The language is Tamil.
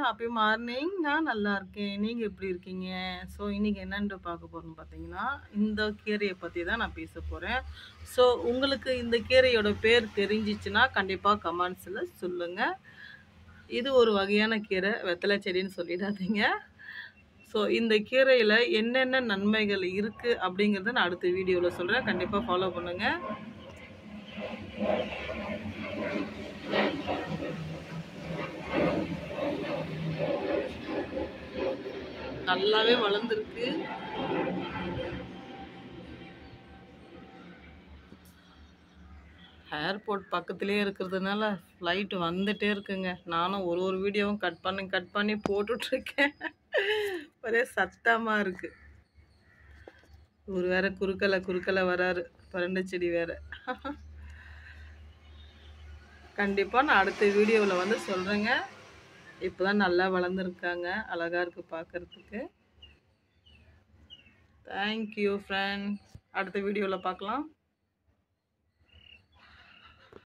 Happy morning. நான் நல்லா இருக்கேன். நீங்க எப்படி இருக்கீங்க? ஸோ இன்னைக்கு என்னன்ட்டு பார்க்க போறோம்னு பார்த்தீங்கன்னா, இந்த கீரைய பத்தி தான் நான் பேச போறேன். ஸோ உங்களுக்கு இந்த கீரையோட பேர் தெரிஞ்சிச்சுன்னா, கண்டிப்பா கமெண்ட்ஸ்ல சொல்லுங்க. இது ஒரு வகையான கீரை. வெத்தலை செடின்னு சொல்லிடாதீங்க. ஸோ இந்த கீரையில என்னென்ன நன்மைகள் இருக்கு அப்படிங்கிறத நான் அடுத்த வீடியோல சொல்றேன். கண்டிப்பா ஃபாலோ பண்ணுங்க. நல்லாவே வளர்ந்துருக்கு. ஏர்போர்ட் பக்கத்துலேயே இருக்கிறதுனால ஃப்ளைட் வந்துட்டே இருக்குங்க. நானும் ஒரு வீடியோவும் கட் பண்ணி போட்டுட்ருக்கேன். ஒரே சத்தமாக இருக்கு. இவர் வேற குறுக்கல வராரு. பரண்டை செடி வேற. கண்டிப்பாக நான் அடுத்த வீடியோவில் வந்து சொல்கிறேங்க. இப்போ தான் நல்லா வளர்ந்துருக்காங்க. அழகாக இருக்குது பார்க்குறதுக்கு. Thank you friends. அடுத்த வீடியோவில் பார்க்கலாம்.